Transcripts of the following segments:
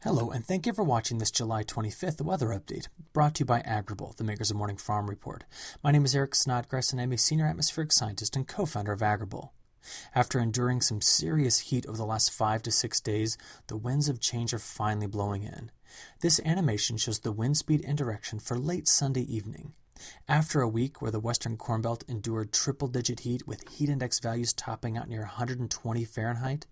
Hello, and thank you for watching this July 25th weather update, brought to you by Agrible, the makers of Morning Farm Report. My name is Eric Snodgrass, and I'm a senior atmospheric scientist and co-founder of Agrible. After enduring some serious heat over the last 5 to 6 days, the winds of change are finally blowing in. This animation shows the wind speed and direction for late Sunday evening. After a week where the western Corn Belt endured triple-digit heat with heat index values topping out near 120 Fahrenheit,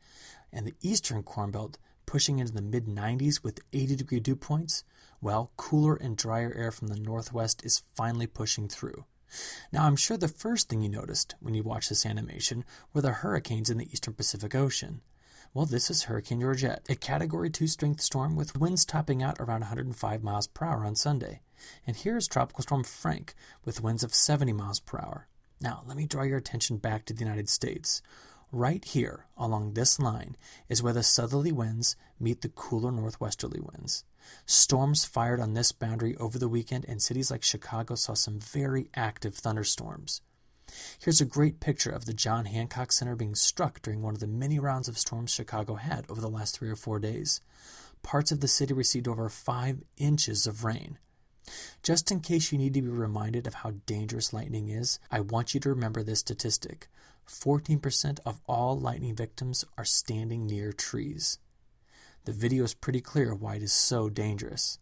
and the eastern Corn Belt pushing into the mid-90s with 80-degree dew points, well, cooler and drier air from the northwest is finally pushing through. Now, I'm sure the first thing you noticed when you watched this animation were the hurricanes in the eastern Pacific Ocean. Well, this is Hurricane Georgette, a Category 2 strength storm with winds topping out around 105 miles per hour on Sunday. And here's Tropical Storm Frank with winds of 70 miles per hour. Now, let me draw your attention back to the United States. Right here, along this line, is where the southerly winds meet the cooler northwesterly winds. Storms fired on this boundary over the weekend, and cities like Chicago saw some very active thunderstorms. Here's a great picture of the John Hancock Center being struck during one of the many rounds of storms Chicago had over the last 3 or 4 days. Parts of the city received over 5 inches of rain. Just in case you need to be reminded of how dangerous lightning is, I want you to remember this statistic. 14% of all lightning victims are standing near trees. The video is pretty clear why it is so dangerous.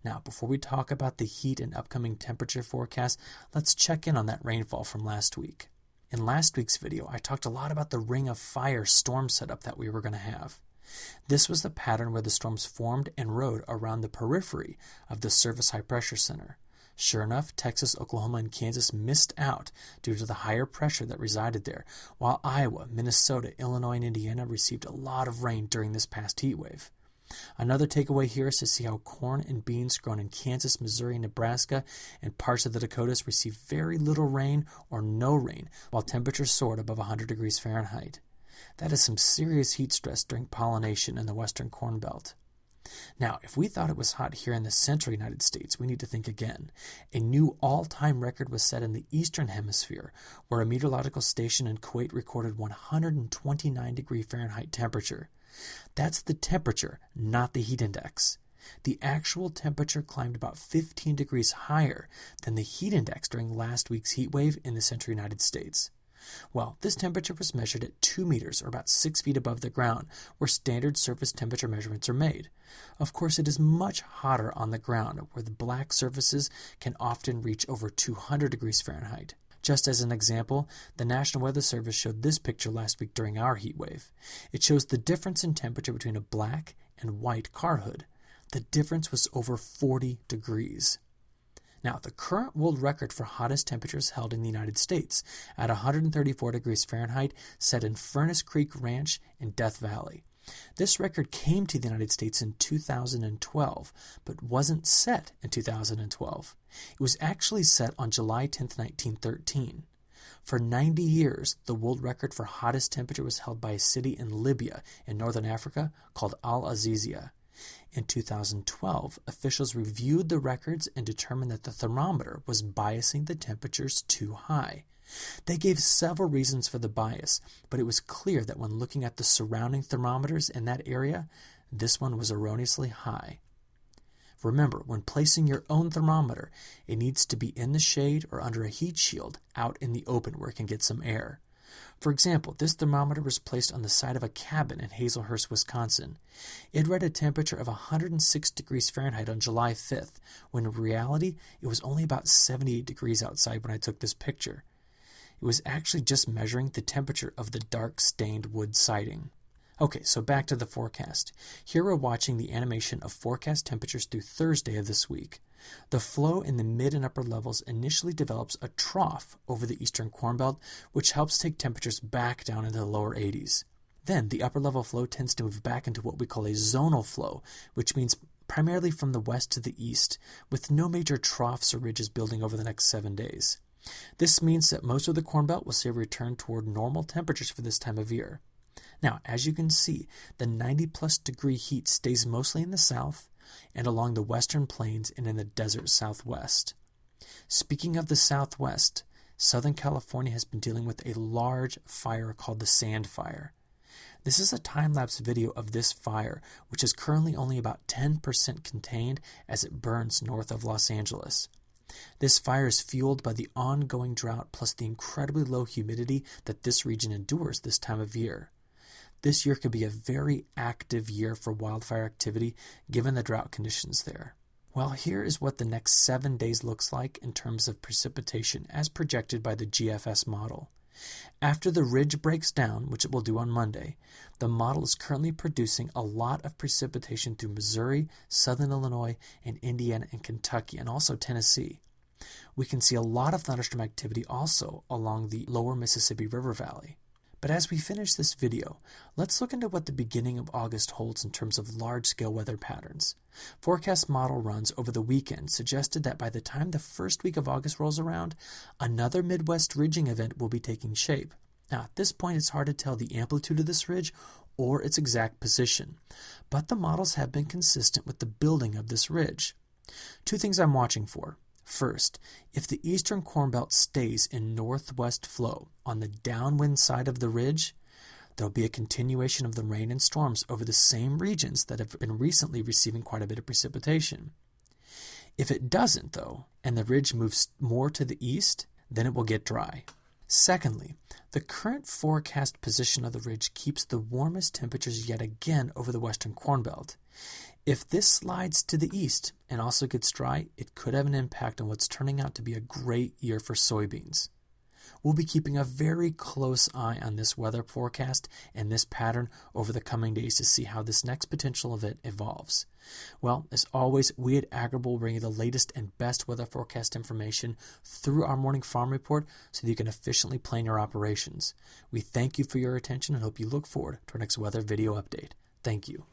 Now, before we talk about the heat and upcoming temperature forecast, let's check in on that rainfall from last week. In last week's video, I talked a lot about the ring of fire storm setup that we were going to have. This was the pattern where the storms formed and rode around the periphery of the surface high-pressure center. Sure enough, Texas, Oklahoma, and Kansas missed out due to the higher pressure that resided there, while Iowa, Minnesota, Illinois, and Indiana received a lot of rain during this past heat wave. Another takeaway here is to see how corn and beans grown in Kansas, Missouri, Nebraska, and parts of the Dakotas received very little rain or no rain, while temperatures soared above 100 degrees Fahrenheit. That is some serious heat stress during pollination in the western Corn Belt. Now, if we thought it was hot here in the central United States, we need to think again. A new all-time record was set in the eastern hemisphere, where a meteorological station in Kuwait recorded 129 degree Fahrenheit temperature. That's the temperature, not the heat index. The actual temperature climbed about 15 degrees higher than the heat index during last week's heat wave in the central United States. Well, this temperature was measured at 2 meters, or about 6 feet above the ground, where standard surface temperature measurements are made. Of course, it is much hotter on the ground, where the black surfaces can often reach over 200 degrees Fahrenheit. Just as an example, the National Weather Service showed this picture last week during our heat wave. It shows the difference in temperature between a black and white car hood. The difference was over 40 degrees. Now, the current world record for hottest temperatures held in the United States at 134 degrees Fahrenheit set in Furnace Creek Ranch in Death Valley. This record came to the United States in 2012, but wasn't set in 2012. It was actually set on July 10, 1913. For 90 years, the world record for hottest temperature was held by a city in Libya in northern Africa called Al-Azizia. In 2012, officials reviewed the records and determined that the thermometer was biasing the temperatures too high. They gave several reasons for the bias, but it was clear that when looking at the surrounding thermometers in that area, this one was erroneously high. Remember, when placing your own thermometer, it needs to be in the shade or under a heat shield out in the open where it can get some air. For example, this thermometer was placed on the side of a cabin in Hazelhurst, Wisconsin. It read a temperature of 106 degrees Fahrenheit on July 5th, when in reality it was only about 78 degrees outside when I took this picture. It was actually just measuring the temperature of the dark stained wood siding. Okay, so back to the forecast. Here we're watching the animation of forecast temperatures through Thursday of this week. The flow in the mid and upper levels initially develops a trough over the eastern Corn Belt, which helps take temperatures back down into the lower 80s. Then the upper level flow tends to move back into what we call a zonal flow, which means primarily from the west to the east, with no major troughs or ridges building over the next 7 days. This means that most of the Corn Belt will see a return toward normal temperatures for this time of year. Now, as you can see, the 90-plus degree heat stays mostly in the south and along the western plains and in the desert southwest. Speaking of the southwest, Southern California has been dealing with a large fire called the Sand Fire. This is a time-lapse video of this fire, which is currently only about 10% contained as it burns north of Los Angeles. This fire is fueled by the ongoing drought plus the incredibly low humidity that this region endures this time of year. This year could be a very active year for wildfire activity given the drought conditions there. Well, here is what the next 7 days looks like in terms of precipitation as projected by the GFS model. After the ridge breaks down, which it will do on Monday, the model is currently producing a lot of precipitation through Missouri, southern Illinois, and Indiana and Kentucky, and also Tennessee. We can see a lot of thunderstorm activity also along the lower Mississippi River Valley. But as we finish this video, let's look into what the beginning of August holds in terms of large-scale weather patterns. Forecast model runs over the weekend suggested that by the time the first week of August rolls around, another Midwest ridging event will be taking shape. Now, at this point, it's hard to tell the amplitude of this ridge or its exact position, but the models have been consistent with the building of this ridge. Two things I'm watching for. First, if the eastern Corn Belt stays in northwest flow on the downwind side of the ridge, there will be a continuation of the rain and storms over the same regions that have been recently receiving quite a bit of precipitation. If it doesn't, though, and the ridge moves more to the east, then it will get dry. Secondly, the current forecast position of the ridge keeps the warmest temperatures yet again over the western Corn Belt. If this slides to the east and also gets dry, it could have an impact on what's turning out to be a great year for soybeans. We'll be keeping a very close eye on this weather forecast and this pattern over the coming days to see how this next potential event evolves. Well, as always, we at Agrible bring you the latest and best weather forecast information through our morning farm report so that you can efficiently plan your operations. We thank you for your attention and hope you look forward to our next weather video update. Thank you.